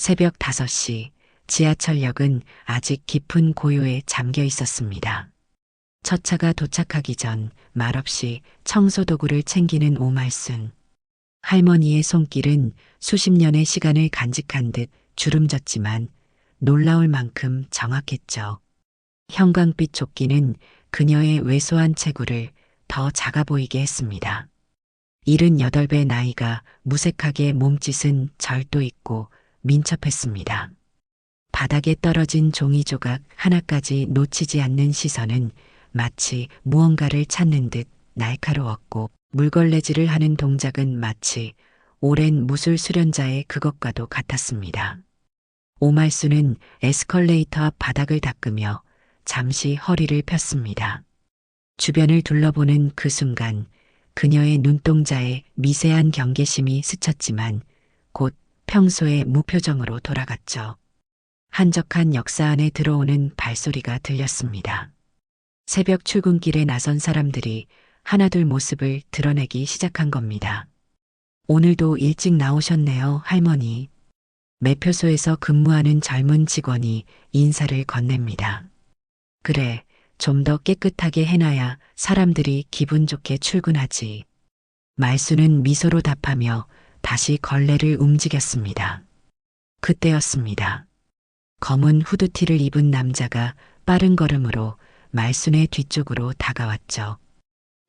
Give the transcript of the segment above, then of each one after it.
새벽 5시 지하철역은 아직 깊은 고요에 잠겨 있었습니다. 첫 차가 도착하기 전 말없이 청소도구를 챙기는 오말순. 할머니의 손길은 수십 년의 시간을 간직한 듯 주름졌지만 놀라울 만큼 정확했죠. 형광빛 조끼는 그녀의 왜소한 체구를 더 작아 보이게 했습니다. 78배 나이가 무색하게 몸짓은 절도 있고 민첩했습니다. 바닥에 떨어진 종이 조각 하나까지 놓치지 않는 시선은 마치 무언가를 찾는 듯 날카로웠고 물걸레질을 하는 동작은 마치 오랜 무술 수련자의 그것과도 같았습니다. 오말수는 에스컬레이터 앞 바닥을 닦으며 잠시 허리를 폈습니다. 주변을 둘러보는 그 순간 그녀의 눈동자에 미세한 경계심이 스쳤지만 곧 평소의 무표정으로 돌아갔죠. 한적한 역사 안에 들어오는 발소리가 들렸습니다. 새벽 출근길에 나선 사람들이 하나둘 모습을 드러내기 시작한 겁니다. 오늘도 일찍 나오셨네요, 할머니. 매표소에서 근무하는 젊은 직원이 인사를 건넵니다. 그래, 좀 더 깨끗하게 해놔야 사람들이 기분 좋게 출근하지. 말수는 미소로 답하며 다시 걸레를 움직였습니다. 그때였습니다. 검은 후드티를 입은 남자가 빠른 걸음으로 말순의 뒤쪽으로 다가왔죠.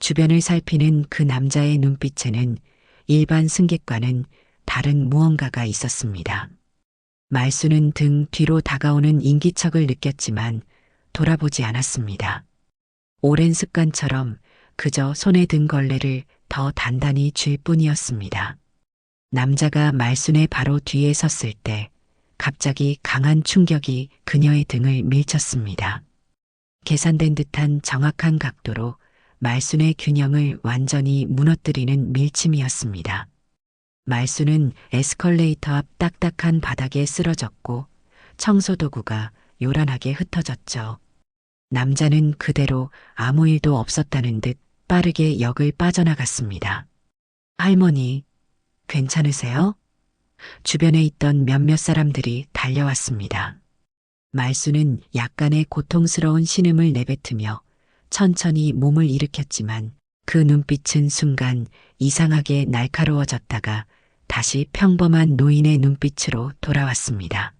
주변을 살피는 그 남자의 눈빛에는 일반 승객과는 다른 무언가가 있었습니다. 말순은 등 뒤로 다가오는 인기척을 느꼈지만 돌아보지 않았습니다. 오랜 습관처럼 그저 손에 든 걸레를 더 단단히 쥘 뿐이었습니다. 남자가 말순의 바로 뒤에 섰을 때 갑자기 강한 충격이 그녀의 등을 밀쳤습니다. 계산된 듯한 정확한 각도로 말순의 균형을 완전히 무너뜨리는 밀침이었습니다. 말순은 에스컬레이터 앞 딱딱한 바닥에 쓰러졌고 청소도구가 요란하게 흩어졌죠. 남자는 그대로 아무 일도 없었다는 듯 빠르게 역을 빠져나갔습니다. 할머니, 괜찮으세요? 주변에 있던 몇몇 사람들이 달려왔습니다. 말수는 약간의 고통스러운 신음을 내뱉으며 천천히 몸을 일으켰지만 그 눈빛은 순간 이상하게 날카로워졌다가 다시 평범한 노인의 눈빛으로 돌아왔습니다.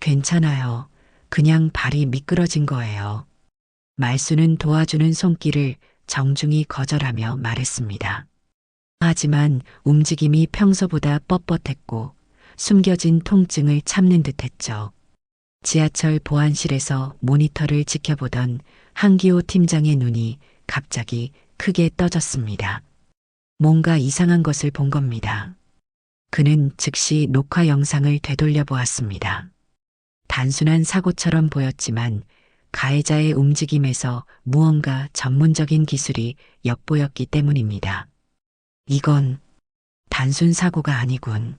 괜찮아요. 그냥 발이 미끄러진 거예요. 말수는 도와주는 손길을 정중히 거절하며 말했습니다. 하지만 움직임이 평소보다 뻣뻣했고 숨겨진 통증을 참는 듯했죠. 지하철 보안실에서 모니터를 지켜보던 한기호 팀장의 눈이 갑자기 크게 떠졌습니다. 뭔가 이상한 것을 본 겁니다. 그는 즉시 녹화 영상을 되돌려 보았습니다. 단순한 사고처럼 보였지만 가해자의 움직임에서 무언가 전문적인 기술이 엿보였기 때문입니다. 이건 단순 사고가 아니군.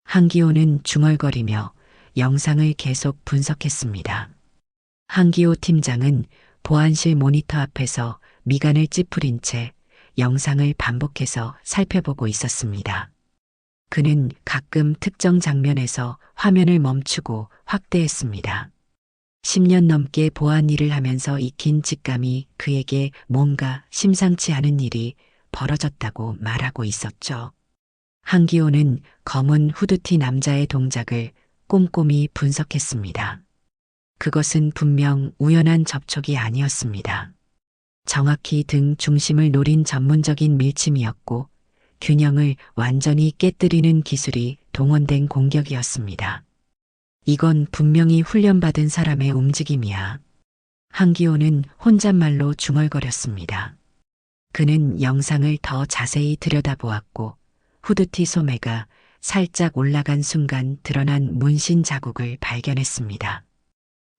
한기호는 중얼거리며 영상을 계속 분석했습니다. 한기호 팀장은 보안실 모니터 앞에서 미간을 찌푸린 채 영상을 반복해서 살펴보고 있었습니다. 그는 가끔 특정 장면에서 화면을 멈추고 확대했습니다. 10년 넘게 보안 일을 하면서 익힌 직감이 그에게 뭔가 심상치 않은 일이 벌어졌다고 말하고 있었죠. 한기호는 검은 후드티 남자의 동작을 꼼꼼히 분석했습니다. 그것은 분명 우연한 접촉이 아니었습니다. 정확히 등 중심을 노린 전문적인 밀침이었고 균형을 완전히 깨뜨리는 기술이 동원된 공격이었습니다. 이건 분명히 훈련받은 사람의 움직임이야. 한기호는 혼잣말로 중얼거렸습니다. 그는 영상을 더 자세히 들여다보았고 후드티 소매가 살짝 올라간 순간 드러난 문신 자국을 발견했습니다.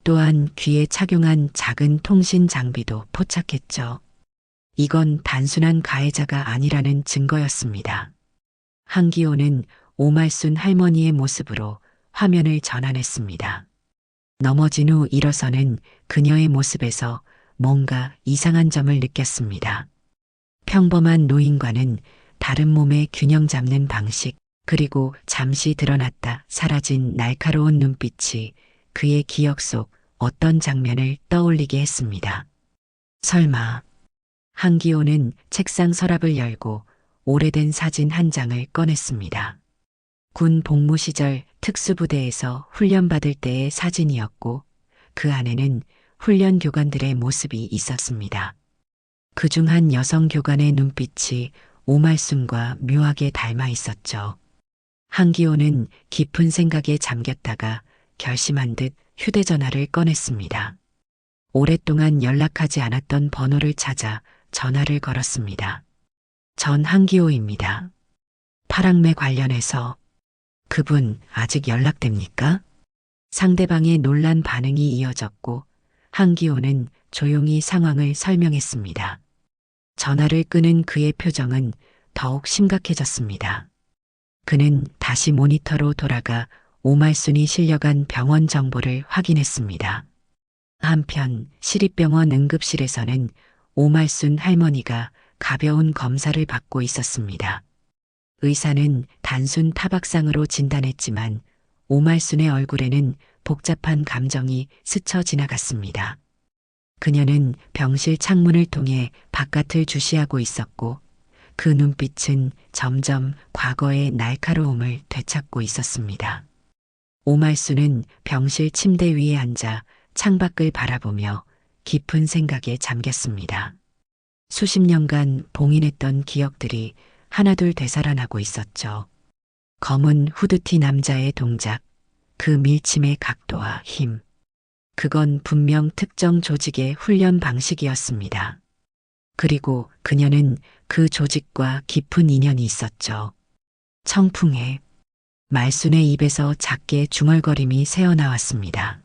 또한 귀에 착용한 작은 통신 장비도 포착했죠. 이건 단순한 가해자가 아니라는 증거였습니다. 한기호는 오말순 할머니의 모습으로 화면을 전환했습니다. 넘어진 후 일어서는 그녀의 모습에서 뭔가 이상한 점을 느꼈습니다. 평범한 노인과는 다른 몸의 균형 잡는 방식, 그리고 잠시 드러났다 사라진 날카로운 눈빛이 그의 기억 속 어떤 장면을 떠올리게 했습니다. 설마. 한기호는 책상 서랍을 열고 오래된 사진 한 장을 꺼냈습니다. 군 복무 시절 특수부대에서 훈련받을 때의 사진이었고 그 안에는 훈련 교관들의 모습이 있었습니다. 그중 한 여성 교관의 눈빛이 오말순과 묘하게 닮아 있었죠. 한기호는 깊은 생각에 잠겼다가 결심한 듯 휴대전화를 꺼냈습니다. 오랫동안 연락하지 않았던 번호를 찾아 전화를 걸었습니다. 전 한기호입니다. 파랑매 관련해서 그분 아직 연락됩니까? 상대방의 놀란 반응이 이어졌고 한기호는 조용히 상황을 설명했습니다. 전화를 끄는 그의 표정은 더욱 심각해졌습니다. 그는 다시 모니터로 돌아가 오말순이 실려간 병원 정보를 확인했습니다. 한편 시립병원 응급실에서는 오말순 할머니가 가벼운 검사를 받고 있었습니다. 의사는 단순 타박상으로 진단했지만 오말순의 얼굴에는 복잡한 감정이 스쳐 지나갔습니다. 그녀는 병실 창문을 통해 바깥을 주시하고 있었고 그 눈빛은 점점 과거의 날카로움을 되찾고 있었습니다. 오말순은 병실 침대 위에 앉아 창밖을 바라보며 깊은 생각에 잠겼습니다. 수십 년간 봉인했던 기억들이 하나둘 되살아나고 있었죠. 검은 후드티 남자의 동작, 그 밀침의 각도와 힘. 그건 분명 특정 조직의 훈련 방식이었습니다. 그리고 그녀는 그 조직과 깊은 인연이 있었죠. 청풍의 말순의 입에서 작게 중얼거림이 새어나왔습니다.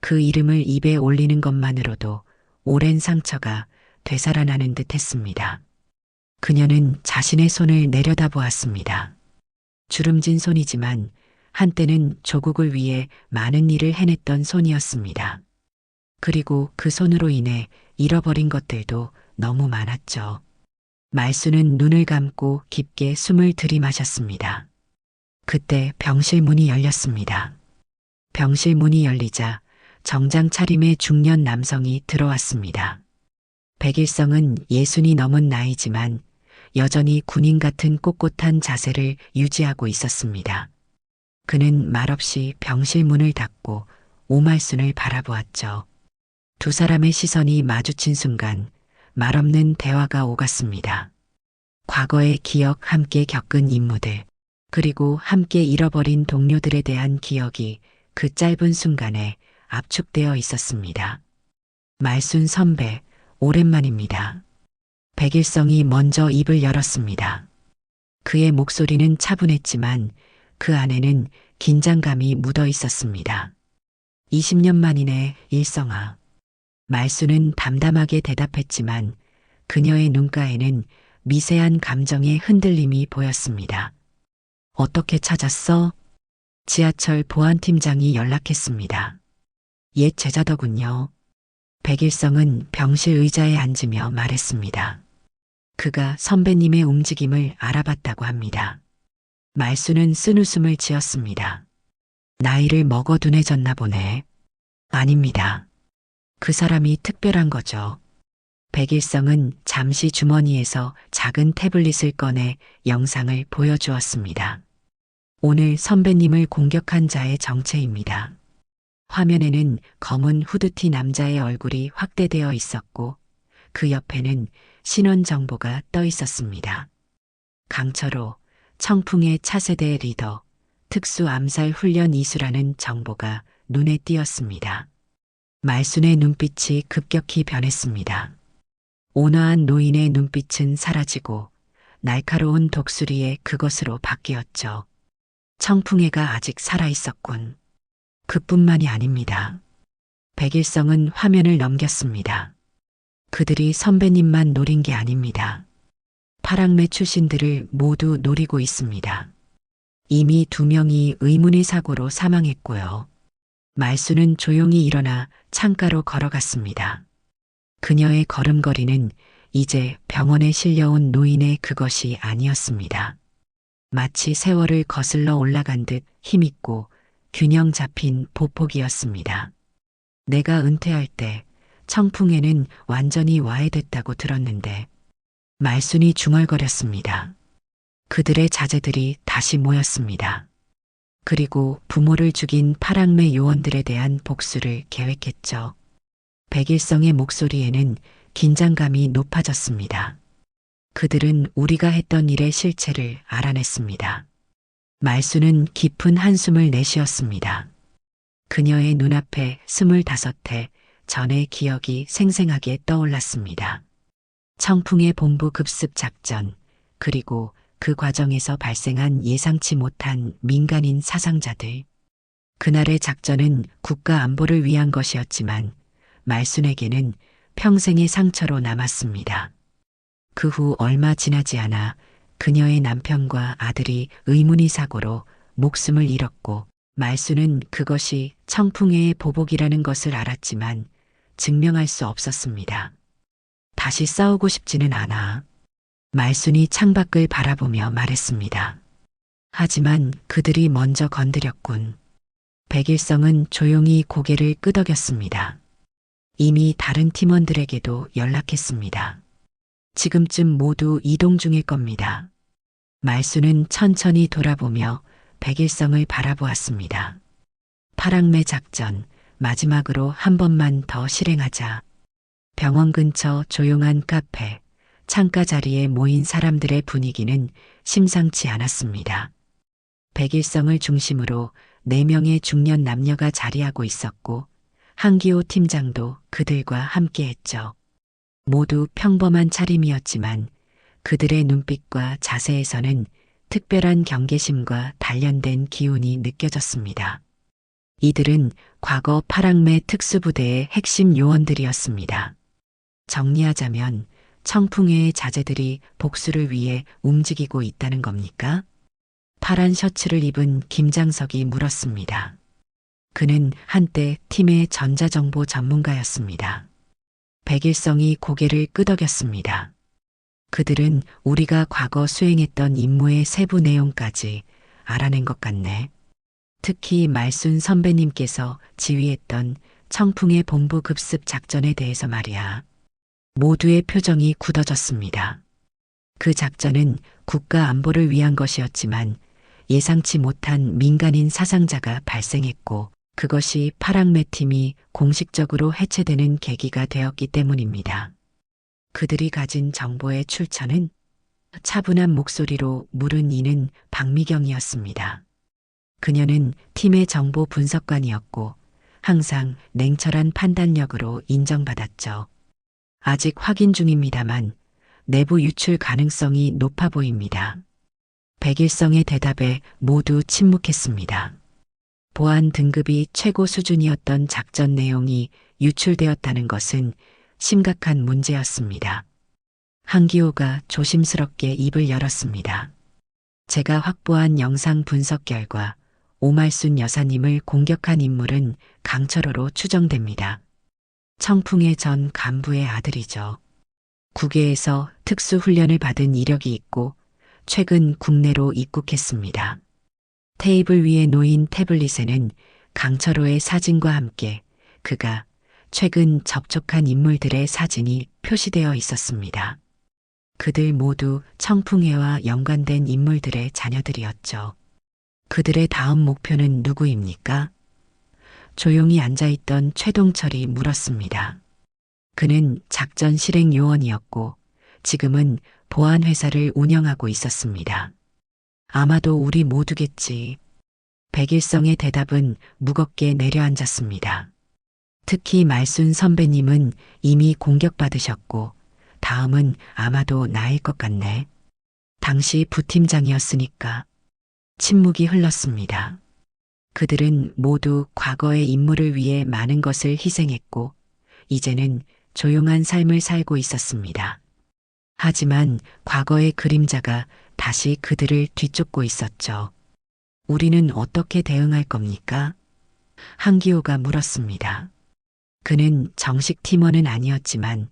그 이름을 입에 올리는 것만으로도 오랜 상처가 되살아나는 듯 했습니다. 그녀는 자신의 손을 내려다보았습니다. 주름진 손이지만 한때는 조국을 위해 많은 일을 해냈던 손이었습니다. 그리고 그 손으로 인해 잃어버린 것들도 너무 많았죠. 말순은 눈을 감고 깊게 숨을 들이마셨습니다. 그때 병실 문이 열렸습니다. 병실 문이 열리자 정장 차림의 중년 남성이 들어왔습니다. 백일성은 60이 넘은 나이지만 여전히 군인 같은 꼿꼿한 자세를 유지하고 있었습니다. 그는 말없이 병실 문을 닫고 오말순을 바라보았죠. 두 사람의 시선이 마주친 순간 말없는 대화가 오갔습니다. 과거의 기억, 함께 겪은 인물들, 그리고 함께 잃어버린 동료들에 대한 기억이 그 짧은 순간에 압축되어 있었습니다. 말순 선배, 오랜만입니다. 백일성이 먼저 입을 열었습니다. 그의 목소리는 차분했지만 그 안에는 긴장감이 묻어 있었습니다. 20년 만이네, 일성아. 말순은 담담하게 대답했지만 그녀의 눈가에는 미세한 감정의 흔들림이 보였습니다. 어떻게 찾았어? 지하철 보안팀장이 연락했습니다. 옛 제자더군요. 백일성은 병실 의자에 앉으며 말했습니다. 그가 선배님의 움직임을 알아봤다고 합니다. 말순은 쓴웃음을 지었습니다. 나이를 먹어 둔해졌나 보네. 아닙니다. 그 사람이 특별한 거죠. 백일성은 잠시 주머니에서 작은 태블릿을 꺼내 영상을 보여주었습니다. 오늘 선배님을 공격한 자의 정체입니다. 화면에는 검은 후드티 남자의 얼굴이 확대되어 있었고 그 옆에는 신원 정보가 떠 있었습니다. 강철호, 청풍의 차세대 리더, 특수 암살 훈련 이수라는 정보가 눈에 띄었습니다. 말순의 눈빛이 급격히 변했습니다. 온화한 노인의 눈빛은 사라지고 날카로운 독수리의 그것으로 바뀌었죠. 청풍애가 아직 살아있었군. 그뿐만이 아닙니다. 백일성은 화면을 넘겼습니다. 그들이 선배님만 노린 게 아닙니다. 파랑매 출신들을 모두 노리고 있습니다. 이미 2명이 의문의 사고로 사망했고요. 말순은 조용히 일어나 창가로 걸어갔습니다. 그녀의 걸음걸이는 이제 병원에 실려온 노인의 그것이 아니었습니다. 마치 세월을 거슬러 올라간 듯 힘있고 균형 잡힌 보폭이었습니다. 내가 은퇴할 때 청풍에는 완전히 와해됐다고 들었는데 말순이 중얼거렸습니다. 그들의 자제들이 다시 모였습니다. 그리고 부모를 죽인 파랑매 요원들에 대한 복수를 계획했죠. 백일성의 목소리에는 긴장감이 높아졌습니다. 그들은 우리가 했던 일의 실체를 알아냈습니다. 말수는 깊은 한숨을 내쉬었습니다. 그녀의 눈앞에 25해 전의 기억이 생생하게 떠올랐습니다. 청풍의 본부 급습 작전, 그리고 그 과정에서 발생한 예상치 못한 민간인 사상자들. 그날의 작전은 국가 안보를 위한 것이었지만 말순에게는 평생의 상처로 남았습니다. 그 후 얼마 지나지 않아 그녀의 남편과 아들이 의문의 사고로 목숨을 잃었고 말순은 그것이 청풍회의 보복이라는 것을 알았지만 증명할 수 없었습니다. 다시 싸우고 싶지는 않아. 말순이 창밖을 바라보며 말했습니다. 하지만 그들이 먼저 건드렸군. 백일성은 조용히 고개를 끄덕였습니다. 이미 다른 팀원들에게도 연락했습니다. 지금쯤 모두 이동 중일 겁니다. 말수는 천천히 돌아보며 백일성을 바라보았습니다. 파랑매 작전, 마지막으로 한 번만 더 실행하자. 병원 근처 조용한 카페, 창가 자리에 모인 사람들의 분위기는 심상치 않았습니다. 백일성을 중심으로 4명의 중년 남녀가 자리하고 있었고 한기호 팀장도 그들과 함께했죠. 모두 평범한 차림이었지만 그들의 눈빛과 자세에서는 특별한 경계심과 단련된 기운이 느껴졌습니다. 이들은 과거 파랑매 특수부대의 핵심 요원들이었습니다. 정리하자면 청풍회의 자제들이 복수를 위해 움직이고 있다는 겁니까? 파란 셔츠를 입은 김장석이 물었습니다. 그는 한때 팀의 전자정보 전문가였습니다. 백일성이 고개를 끄덕였습니다. 그들은 우리가 과거 수행했던 임무의 세부 내용까지 알아낸 것 같네. 특히 말순 선배님께서 지휘했던 청풍의 본부 급습 작전에 대해서 말이야. 모두의 표정이 굳어졌습니다. 그 작전은 국가 안보를 위한 것이었지만 예상치 못한 민간인 사상자가 발생했고 그것이 파랑매 팀이 공식적으로 해체되는 계기가 되었기 때문입니다. 그들이 가진 정보의 출처는? 차분한 목소리로 물은 이는 박미경이었습니다. 그녀는 팀의 정보 분석관이었고 항상 냉철한 판단력으로 인정받았죠. 아직 확인 중입니다만 내부 유출 가능성이 높아 보입니다. 백일성의 대답에 모두 침묵했습니다. 보안 등급이 최고 수준이었던 작전 내용이 유출되었다는 것은 심각한 문제였습니다. 한기호가 조심스럽게 입을 열었습니다. 제가 확보한 영상 분석 결과 오말순 여사님을 공격한 인물은 강철호로 추정됩니다. 청풍회 전 간부의 아들이죠. 국외에서 특수훈련을 받은 이력이 있고 최근 국내로 입국했습니다. 테이블 위에 놓인 태블릿에는 강철호의 사진과 함께 그가 최근 접촉한 인물들의 사진이 표시되어 있었습니다. 그들 모두 청풍회와 연관된 인물들의 자녀들이었죠. 그들의 다음 목표는 누구입니까? 조용히 앉아있던 최동철이 물었습니다. 그는 작전 실행 요원이었고 지금은 보안회사를 운영하고 있었습니다. 아마도 우리 모두겠지. 백일성의 대답은 무겁게 내려앉았습니다. 특히 말순 선배님은 이미 공격받으셨고 다음은 아마도 나일 것 같네. 당시 부팀장이었으니까. 침묵이 흘렀습니다. 그들은 모두 과거의 임무를 위해 많은 것을 희생했고 이제는 조용한 삶을 살고 있었습니다. 하지만 과거의 그림자가 다시 그들을 뒤쫓고 있었죠. 우리는 어떻게 대응할 겁니까? 한기호가 물었습니다. 그는 정식 팀원은 아니었지만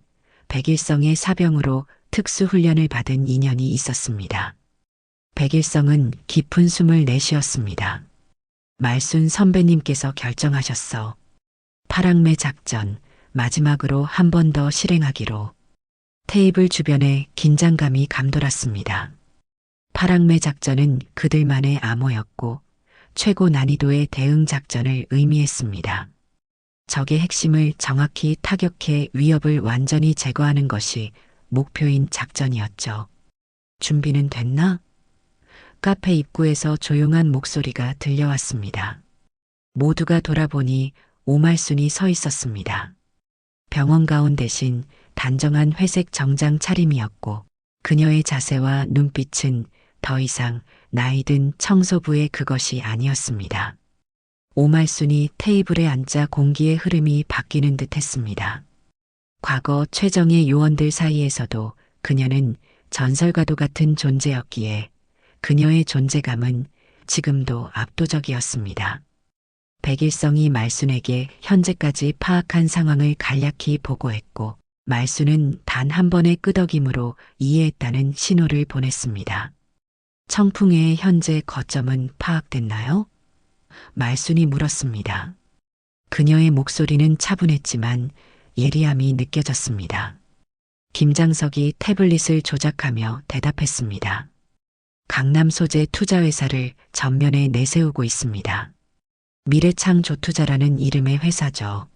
백일성의 사병으로 특수훈련을 받은 인연이 있었습니다. 백일성은 깊은 숨을 내쉬었습니다. 말순 선배님께서 결정하셨어. 파랑매 작전 마지막으로 한 번 더 실행하기로. 테이블 주변에 긴장감이 감돌았습니다. 파랑매 작전은 그들만의 암호였고 최고 난이도의 대응 작전을 의미했습니다. 적의 핵심을 정확히 타격해 위협을 완전히 제거하는 것이 목표인 작전이었죠. 준비는 됐나? 카페 입구에서 조용한 목소리가 들려왔습니다. 모두가 돌아보니 오말순이 서 있었습니다. 병원 가운 대신 단정한 회색 정장 차림이었고 그녀의 자세와 눈빛은 더 이상 나이든 청소부의 그것이 아니었습니다. 오말순이 테이블에 앉자 공기의 흐름이 바뀌는 듯 했습니다. 과거 최정의 요원들 사이에서도 그녀는 전설과도 같은 존재였기에 그녀의 존재감은 지금도 압도적이었습니다. 백일성이 말순에게 현재까지 파악한 상황을 간략히 보고했고 말순은 단 한 번의 끄덕임으로 이해했다는 신호를 보냈습니다. 청풍회의 현재 거점은 파악됐나요? 말순이 물었습니다. 그녀의 목소리는 차분했지만 예리함이 느껴졌습니다. 김장석이 태블릿을 조작하며 대답했습니다. 강남 소재 투자회사를 전면에 내세우고 있습니다. 미래창조투자라는 이름의 회사죠.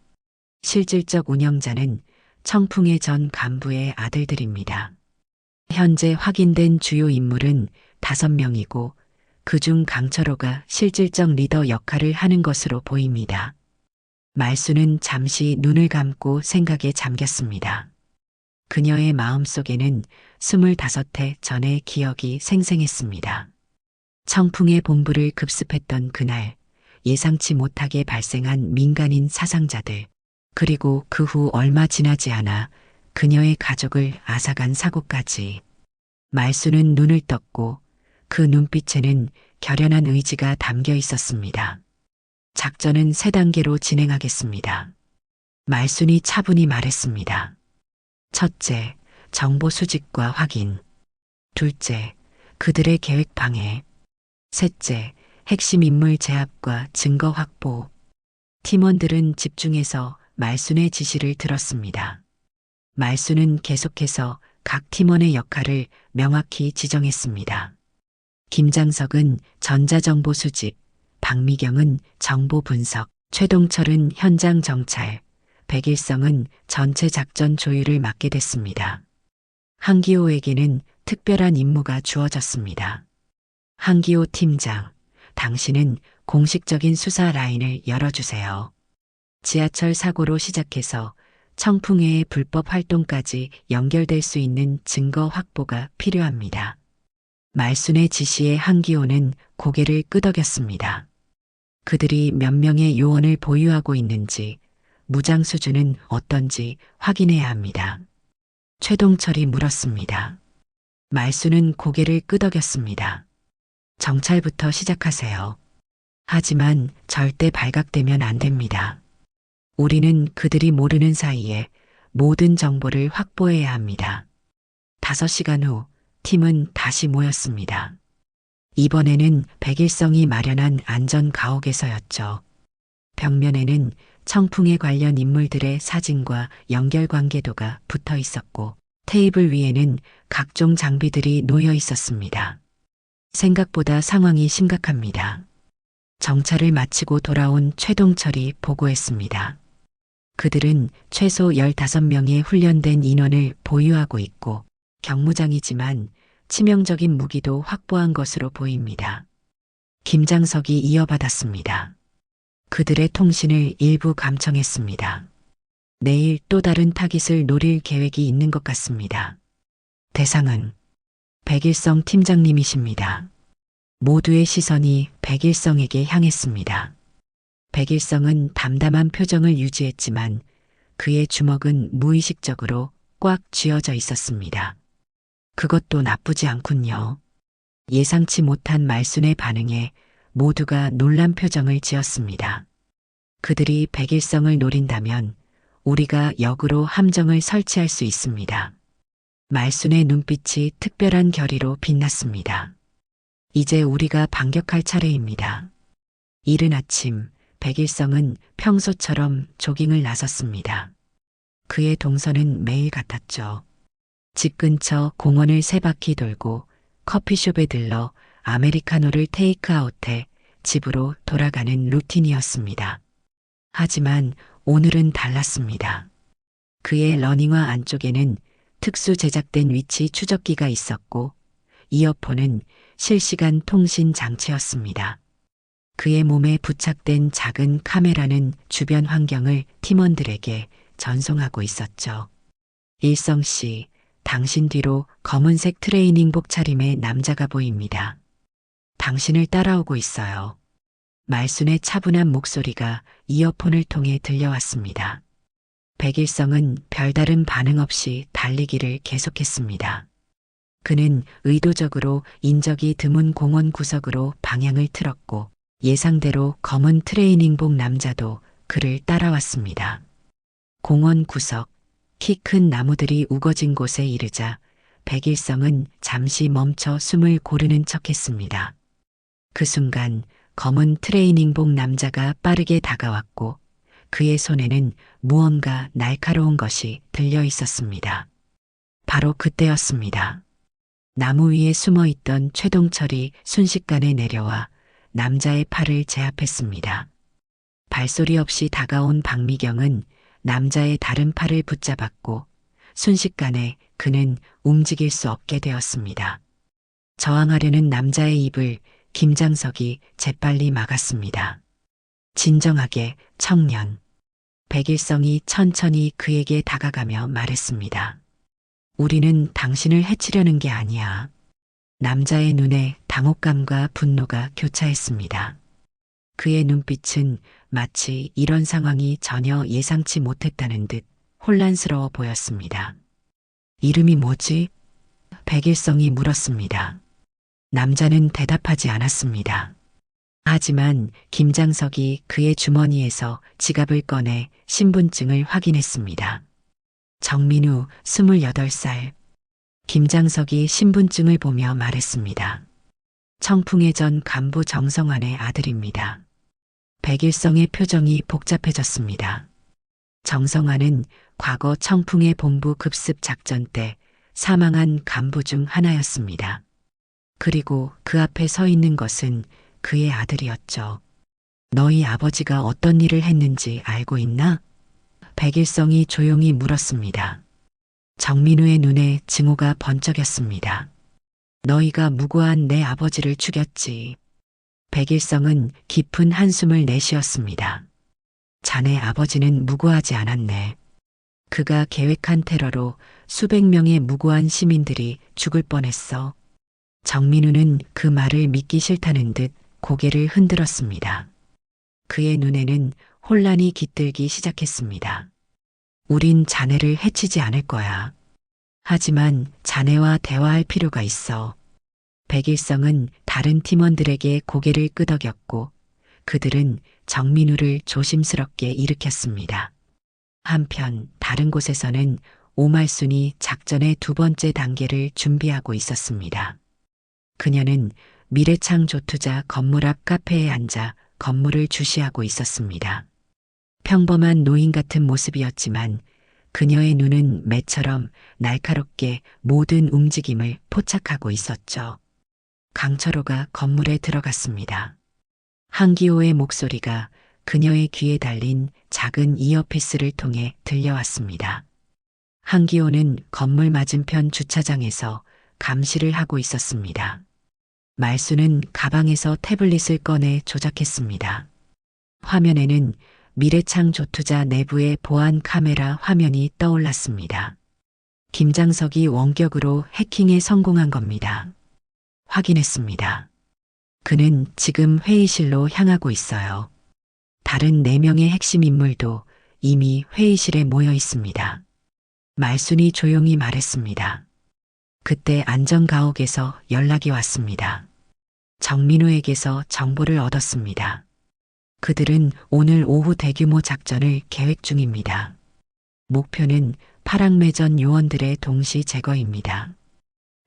실질적 운영자는 청풍회 전 간부의 아들들입니다. 현재 확인된 주요 인물은 5명이고 그중 강철호가 실질적 리더 역할을 하는 것으로 보입니다. 말순은 잠시 눈을 감고 생각에 잠겼습니다. 그녀의 마음속에는 25해 전의 기억이 생생했습니다. 청풍의 본부를 급습했던 그날 예상치 못하게 발생한 민간인 사상자들, 그리고 그 후 얼마 지나지 않아 그녀의 가족을 앗아간 사고까지. 말순은 눈을 떴고 그 눈빛에는 결연한 의지가 담겨 있었습니다. 작전은 3단계로 진행하겠습니다. 말순이 차분히 말했습니다. 첫째, 정보 수집과 확인. 둘째, 그들의 계획 방해. 셋째, 핵심 인물 제압과 증거 확보. 팀원들은 집중해서 말순의 지시를 들었습니다. 말순은 계속해서 각 팀원의 역할을 명확히 지정했습니다. 김장석은 전자정보 수집, 박미경은 정보 분석, 최동철은 현장 정찰, 백일성은 전체 작전 조율을 맡게 됐습니다. 한기호에게는 특별한 임무가 주어졌습니다. 한기호 팀장, 당신은 공식적인 수사 라인을 열어주세요. 지하철 사고로 시작해서 청풍회의 불법 활동까지 연결될 수 있는 증거 확보가 필요합니다. 말순의 지시에 한기호는 고개를 끄덕였습니다. 그들이 몇 명의 요원을 보유하고 있는지, 무장 수준은 어떤지 확인해야 합니다. 최동철이 물었습니다. 말순은 고개를 끄덕였습니다. 정찰부터 시작하세요. 하지만 절대 발각되면 안 됩니다. 우리는 그들이 모르는 사이에 모든 정보를 확보해야 합니다. 5시간 후 팀은 다시 모였습니다. 이번에는 백일성이 마련한 안전 가옥에서였죠. 벽면에는 청풍회 관련 인물들의 사진과 연결 관계도가 붙어 있었고 테이블 위에는 각종 장비들이 놓여 있었습니다. 생각보다 상황이 심각합니다. 정찰을 마치고 돌아온 최동철이 보고했습니다. 그들은 최소 15명의 훈련된 인원을 보유하고 있고 경무장이지만 치명적인 무기도 확보한 것으로 보입니다. 김장석이 이어받았습니다. 그들의 통신을 일부 감청했습니다. 내일 또 다른 타깃을 노릴 계획이 있는 것 같습니다. 대상은 백일성 팀장님이십니다. 모두의 시선이 백일성에게 향했습니다. 백일성은 담담한 표정을 유지했지만 그의 주먹은 무의식적으로 꽉 쥐어져 있었습니다. 그것도 나쁘지 않군요. 예상치 못한 말순의 반응에 모두가 놀란 표정을 지었습니다. 그들이 백일성을 노린다면 우리가 역으로 함정을 설치할 수 있습니다. 말순의 눈빛이 특별한 결의로 빛났습니다. 이제 우리가 반격할 차례입니다. 이른 아침, 백일성은 평소처럼 조깅을 나섰습니다. 그의 동선은 매일 같았죠. 집 근처 공원을 3바퀴 돌고 커피숍에 들러 아메리카노를 테이크아웃해 집으로 돌아가는 루틴이었습니다. 하지만 오늘은 달랐습니다. 그의 러닝화 안쪽에는 특수 제작된 위치 추적기가 있었고 이어폰은 실시간 통신 장치였습니다. 그의 몸에 부착된 작은 카메라는 주변 환경을 팀원들에게 전송하고 있었죠. 일성 씨, 당신 뒤로 검은색 트레이닝복 차림의 남자가 보입니다. 당신을 따라오고 있어요. 말순의 차분한 목소리가 이어폰을 통해 들려왔습니다. 백일성은 별다른 반응 없이 달리기를 계속했습니다. 그는 의도적으로 인적이 드문 공원 구석으로 방향을 틀었고 예상대로 검은 트레이닝복 남자도 그를 따라왔습니다. 공원 구석, 키 큰 나무들이 우거진 곳에 이르자 백일성은 잠시 멈춰 숨을 고르는 척했습니다. 그 순간 검은 트레이닝복 남자가 빠르게 다가왔고 그의 손에는 무언가 날카로운 것이 들려 있었습니다. 바로 그때였습니다. 나무 위에 숨어 있던 최동철이 순식간에 내려와 남자의 팔을 제압했습니다. 발소리 없이 다가온 박미경은 남자의 다른 팔을 붙잡았고 순식간에 그는 움직일 수 없게 되었습니다. 저항하려는 남자의 입을 김장석이 재빨리 막았습니다. 진정하게, 청년. 백일성이 천천히 그에게 다가가며 말했습니다. 우리는 당신을 해치려는 게 아니야. 남자의 눈에 당혹감과 분노가 교차했습니다. 그의 눈빛은 마치 이런 상황이 전혀 예상치 못했다는 듯 혼란스러워 보였습니다. 이름이 뭐지? 백일성이 물었습니다. 남자는 대답하지 않았습니다. 하지만 김장석이 그의 주머니에서 지갑을 꺼내 신분증을 확인했습니다. 정민우 28살. 김장석이 신분증을 보며 말했습니다. 청풍의 전 간부 정성환의 아들입니다. 백일성의 표정이 복잡해졌습니다. 정성환은 과거 청풍의 본부 급습 작전 때 사망한 간부 중 하나였습니다. 그리고 그 앞에 서 있는 것은 그의 아들이었죠. 너희 아버지가 어떤 일을 했는지 알고 있나? 백일성이 조용히 물었습니다. 정민우의 눈에 증오가 번쩍였습니다. 너희가 무고한 내 아버지를 죽였지. 백일성은 깊은 한숨을 내쉬었습니다. 자네 아버지는 무고하지 않았네. 그가 계획한 테러로 수백 명의 무고한 시민들이 죽을 뻔했어. 정민우는 그 말을 믿기 싫다는 듯 고개를 흔들었습니다. 그의 눈에는 혼란이 깃들기 시작했습니다. 우린 자네를 해치지 않을 거야. 하지만 자네와 대화할 필요가 있어. 백일성은 다른 팀원들에게 고개를 끄덕였고 그들은 정민우를 조심스럽게 일으켰습니다. 한편 다른 곳에서는 오말순이 작전의 2번째 단계를 준비하고 있었습니다. 그녀는 미래창 조투자 건물 앞 카페에 앉아 건물을 주시하고 있었습니다. 평범한 노인 같은 모습이었지만 그녀의 눈은 매처럼 날카롭게 모든 움직임을 포착하고 있었죠. 강철호가 건물에 들어갔습니다. 한기호의 목소리가 그녀의 귀에 달린 작은 이어피스를 통해 들려왔습니다. 한기호는 건물 맞은편 주차장에서 감시를 하고 있었습니다. 말수는 가방에서 태블릿을 꺼내 조작했습니다. 화면에는 미래창 조투자 내부의 보안 카메라 화면이 떠올랐습니다. 김장석이 원격으로 해킹에 성공한 겁니다. 확인했습니다. 그는 지금 회의실로 향하고 있어요. 다른 4명의 핵심 인물도 이미 회의실에 모여 있습니다. 말순이 조용히 말했습니다. 그때 안전가옥에서 연락이 왔습니다. 정민우에게서 정보를 얻었습니다. 그들은 오늘 오후 대규모 작전을 계획 중입니다. 목표는 파랑매전 요원들의 동시 제거입니다.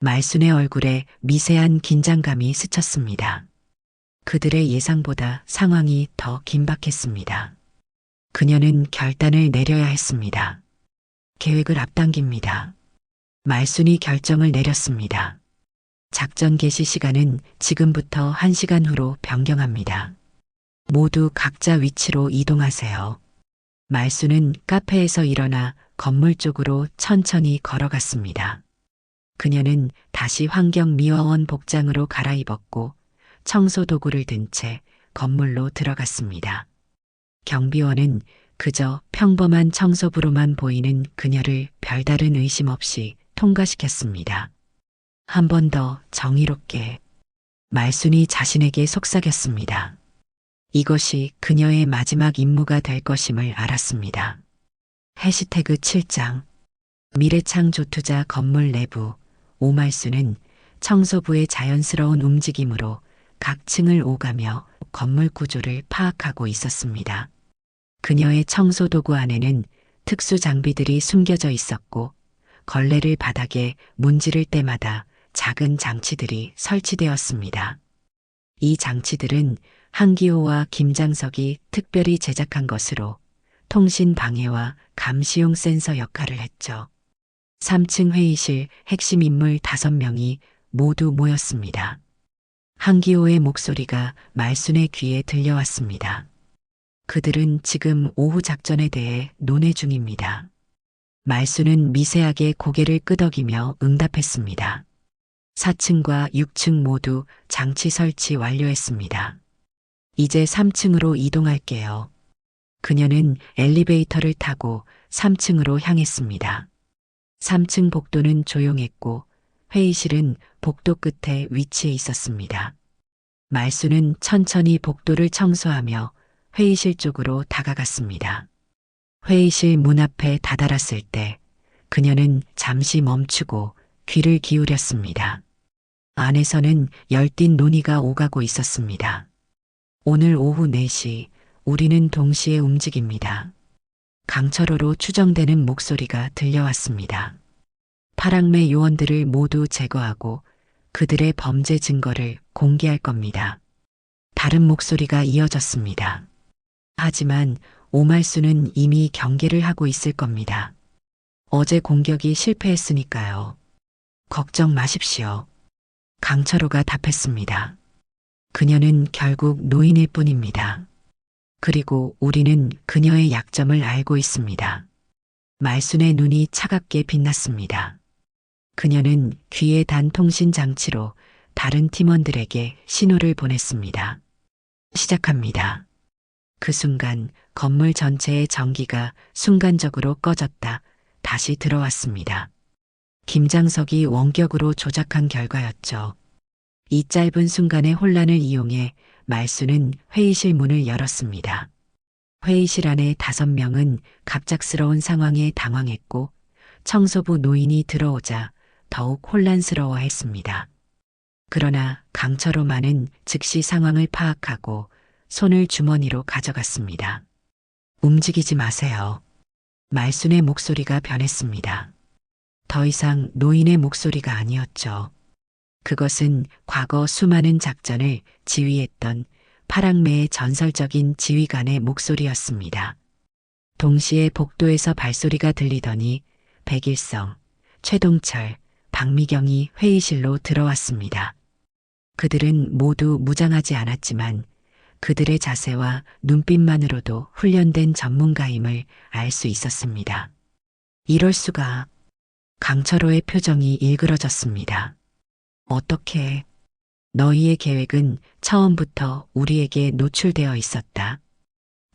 말순의 얼굴에 미세한 긴장감이 스쳤습니다. 그들의 예상보다 상황이 더 긴박했습니다. 그녀는 결단을 내려야 했습니다. 계획을 앞당깁니다. 말순이 결정을 내렸습니다. 작전 개시 시간은 지금부터 1시간 후로 변경합니다. 모두 각자 위치로 이동하세요. 말순은 카페에서 일어나 건물 쪽으로 천천히 걸어갔습니다. 그녀는 다시 환경미화원 복장으로 갈아입었고 청소 도구를 든 채 건물로 들어갔습니다. 경비원은 그저 평범한 청소부로만 보이는 그녀를 별다른 의심 없이 통과시켰습니다. 한 번 더 정의롭게. 말순이 자신에게 속삭였습니다. 이것이 그녀의 마지막 임무가 될 것임을 알았습니다. 해시태그 7장 미래창조투자 건물 내부. 오말순은 청소부의 자연스러운 움직임으로 각 층을 오가며 건물 구조를 파악하고 있었습니다. 그녀의 청소도구 안에는 특수 장비들이 숨겨져 있었고 걸레를 바닥에 문지를 때마다 작은 장치들이 설치되었습니다. 이 장치들은 한기호와 김장석이 특별히 제작한 것으로 통신 방해와 감시용 센서 역할을 했죠. 3층 회의실 핵심 인물 5명이 모두 모였습니다. 한기호의 목소리가 말순의 귀에 들려왔습니다. 그들은 지금 오후 작전에 대해 논의 중입니다. 말순은 미세하게 고개를 끄덕이며 응답했습니다. 4층과 6층 모두 장치 설치 완료했습니다. 이제 3층으로 이동할게요. 그녀는 엘리베이터를 타고 3층으로 향했습니다. 3층 복도는 조용했고 회의실은 복도 끝에 위치해 있었습니다. 말순은 천천히 복도를 청소하며 회의실 쪽으로 다가갔습니다. 회의실 문 앞에 다다랐을 때 그녀는 잠시 멈추고 귀를 기울였습니다. 안에서는 열띤 논의가 오가고 있었습니다. 오늘 오후 4시 우리는 동시에 움직입니다. 강철호로 추정되는 목소리가 들려왔습니다. 파랑매 요원들을 모두 제거하고 그들의 범죄 증거를 공개할 겁니다. 다른 목소리가 이어졌습니다. 하지만 오말순은 이미 경계를 하고 있을 겁니다. 어제 공격이 실패했으니까요. 걱정 마십시오. 강철호가 답했습니다. 그녀는 결국 노인일 뿐입니다. 그리고 우리는 그녀의 약점을 알고 있습니다. 말순의 눈이 차갑게 빛났습니다. 그녀는 귀에 단 통신 장치로 다른 팀원들에게 신호를 보냈습니다. 시작합니다. 그 순간 건물 전체의 전기가 순간적으로 꺼졌다 다시 들어왔습니다. 김장석이 원격으로 조작한 결과였죠. 이 짧은 순간의 혼란을 이용해 말순은 회의실 문을 열었습니다. 회의실 안에 5명은 갑작스러운 상황에 당황했고 청소부 노인이 들어오자 더욱 혼란스러워했습니다. 그러나 강철호만은 즉시 상황을 파악하고 손을 주머니로 가져갔습니다. 움직이지 마세요. 말순의 목소리가 변했습니다. 더 이상 노인의 목소리가 아니었죠. 그것은 과거 수많은 작전을 지휘했던 파랑매의 전설적인 지휘관의 목소리였습니다. 동시에 복도에서 발소리가 들리더니 백일성, 최동철, 박미경이 회의실로 들어왔습니다. 그들은 모두 무장하지 않았지만 그들의 자세와 눈빛만으로도 훈련된 전문가임을 알 수 있었습니다. 이럴 수가. 강철호의 표정이 일그러졌습니다. 어떻게? 너희의 계획은 처음부터 우리에게 노출되어 있었다.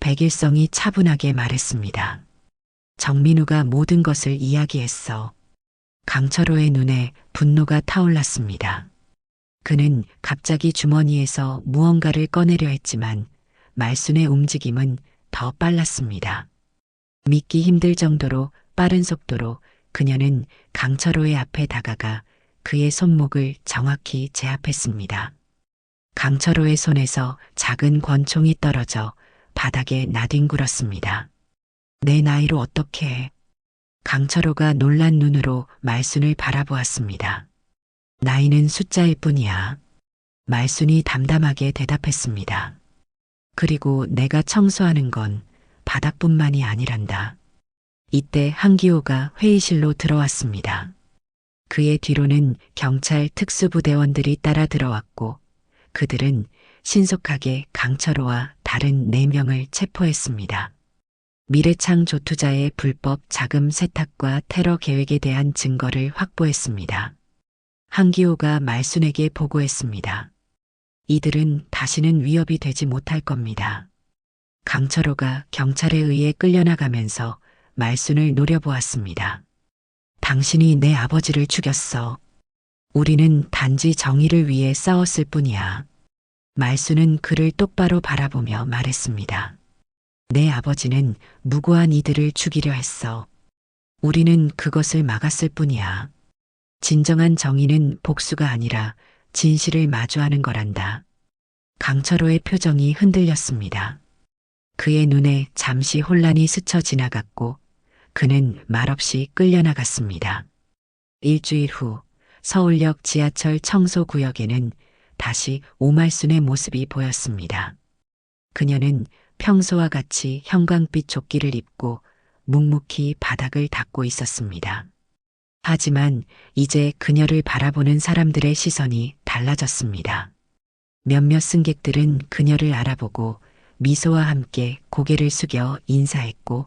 백일성이 차분하게 말했습니다. 정민우가 모든 것을 이야기했어. 강철호의 눈에 분노가 타올랐습니다. 그는 갑자기 주머니에서 무언가를 꺼내려 했지만 말순의 움직임은 더 빨랐습니다. 믿기 힘들 정도로 빠른 속도로 그녀는 강철호의 앞에 다가가 그의 손목을 정확히 제압했습니다. 강철호의 손에서 작은 권총이 떨어져 바닥에 나뒹굴었습니다. 내 나이로 어떻게 해? 강철호가 놀란 눈으로 말순을 바라보았습니다. 나이는 숫자일 뿐이야. 말순이 담담하게 대답했습니다. 그리고 내가 청소하는 건 바닥뿐만이 아니란다. 이때 한기호가 회의실로 들어왔습니다. 그의 뒤로는 경찰 특수부대원들이 따라 들어왔고 그들은 신속하게 강철호와 다른 4명을 체포했습니다. 미래창 조투자의 불법 자금 세탁과 테러 계획에 대한 증거를 확보했습니다. 한기호가 말순에게 보고했습니다. 이들은 다시는 위협이 되지 못할 겁니다. 강철호가 경찰에 의해 끌려나가면서 말순을 노려보았습니다. 당신이 내 아버지를 죽였어. 우리는 단지 정의를 위해 싸웠을 뿐이야. 말순은 그를 똑바로 바라보며 말했습니다. 내 아버지는 무고한 이들을 죽이려 했어. 우리는 그것을 막았을 뿐이야. 진정한 정의는 복수가 아니라 진실을 마주하는 거란다. 강철호의 표정이 흔들렸습니다. 그의 눈에 잠시 혼란이 스쳐 지나갔고 그는 말없이 끌려나갔습니다. 일주일 후 서울역 지하철 청소구역에는 다시 오말순의 모습이 보였습니다. 그녀는 평소와 같이 형광빛 조끼를 입고 묵묵히 바닥을 닦고 있었습니다. 하지만 이제 그녀를 바라보는 사람들의 시선이 달라졌습니다. 몇몇 승객들은 그녀를 알아보고 미소와 함께 고개를 숙여 인사했고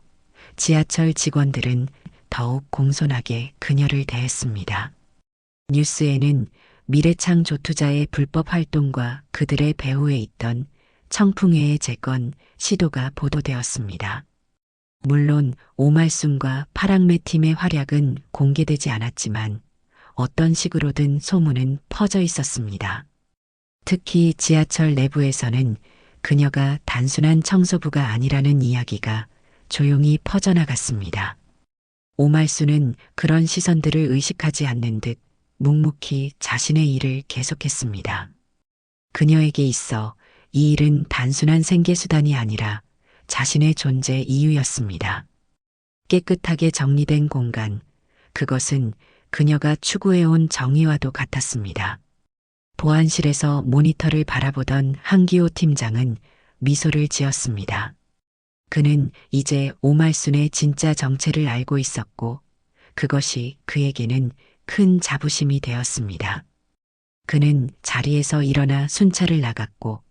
지하철 직원들은 더욱 공손하게 그녀를 대했습니다. 뉴스에는 미래창 조투자의 불법 활동과 그들의 배후에 있던 청풍회의 재건 시도가 보도되었습니다. 물론 오말순과 파랑매 팀의 활약은 공개되지 않았지만 어떤 식으로든 소문은 퍼져 있었습니다. 특히 지하철 내부에서는 그녀가 단순한 청소부가 아니라는 이야기가 조용히 퍼져나갔습니다. 오말순은 그런 시선들을 의식하지 않는 듯 묵묵히 자신의 일을 계속했습니다. 그녀에게 있어 이 일은 단순한 생계수단이 아니라 자신의 존재 이유였습니다. 깨끗하게 정리된 공간, 그것은 그녀가 추구해온 정의와도 같았습니다. 보안실에서 모니터를 바라보던 한기호 팀장은 미소를 지었습니다. 그는 이제 오말순의 진짜 정체를 알고 있었고 그것이 그에게는 큰 자부심이 되었습니다. 그는 자리에서 일어나 순찰을 나갔고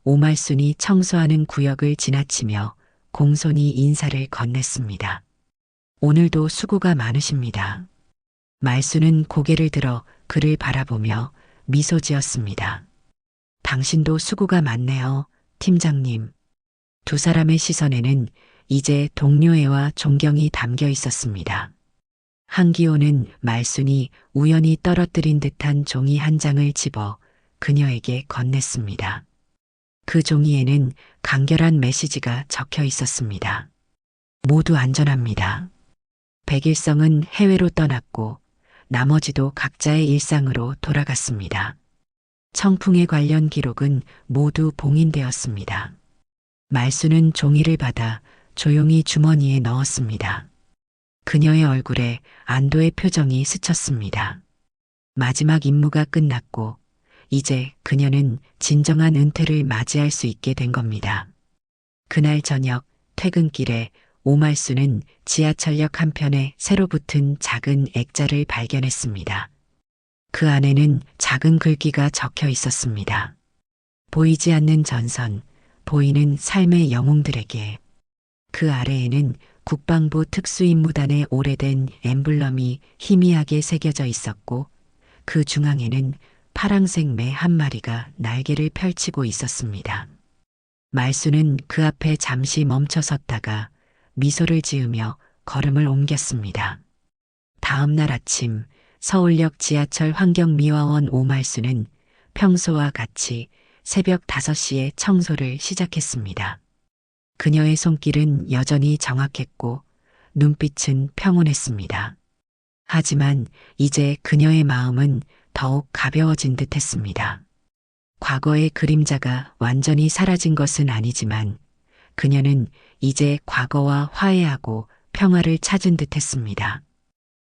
오말순이 청소하는 구역을 지나치며 공손히 인사를 건넸습니다. 오늘도 수고가 많으십니다. 말순은 고개를 들어 그를 바라보며 미소 지었습니다. 당신도 수고가 많네요, 팀장님. 두 사람의 시선에는 이제 동료애와 존경이 담겨 있었습니다. 한기호는 말순이 우연히 떨어뜨린 듯한 종이 한 장을 집어 그녀에게 건넸습니다. 그 종이에는 간결한 메시지가 적혀 있었습니다. 모두 안전합니다. 백일성은 해외로 떠났고 나머지도 각자의 일상으로 돌아갔습니다. 청풍회 관련 기록은 모두 봉인되었습니다. 말순은 종이를 받아 조용히 주머니에 넣었습니다. 그녀의 얼굴에 안도의 표정이 스쳤습니다. 마지막 임무가 끝났고 이제 그녀는 진정한 은퇴를 맞이할 수 있게 된 겁니다. 그날 저녁 퇴근길에 오말순은 지하철역 한편에 새로 붙은 작은 액자를 발견했습니다. 그 안에는 작은 글귀가 적혀 있었습니다. 보이지 않는 전선, 보이는 삶의 영웅들에게. 그 아래에는 국방부 특수임무단의 오래된 엠블럼이 희미하게 새겨져 있었고 그 중앙에는 파랑색 매 한 마리가 날개를 펼치고 있었습니다. 말순은 그 앞에 잠시 멈춰 섰다가 미소를 지으며 걸음을 옮겼습니다. 다음 날 아침 서울역 지하철 환경미화원 오말순은 평소와 같이 새벽 5시에 청소를 시작했습니다. 그녀의 손길은 여전히 정확했고 눈빛은 평온했습니다. 하지만 이제 그녀의 마음은 더욱 가벼워진 듯 했습니다. 과거의 그림자가 완전히 사라진 것은 아니지만 그녀는 이제 과거와 화해하고 평화를 찾은 듯 했습니다.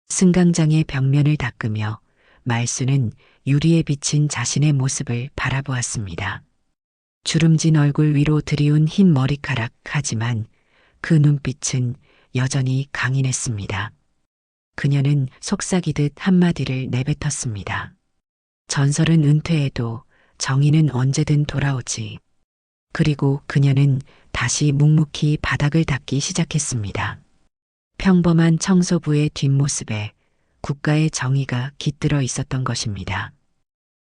승강장의 벽면을 닦으며 말순은 유리에 비친 자신의 모습을 바라보았습니다. 주름진 얼굴 위로 들이운 흰 머리카락 하지만 그 눈빛은 여전히 강인했습니다. 그녀는 속삭이듯 한마디를 내뱉었습니다. 전설은 은퇴해도 정의는 언제든 돌아오지. 그리고 그녀는 다시 묵묵히 바닥을 닦기 시작했습니다. 평범한 청소부의 뒷모습에 국가의 정의가 깃들어 있었던 것입니다.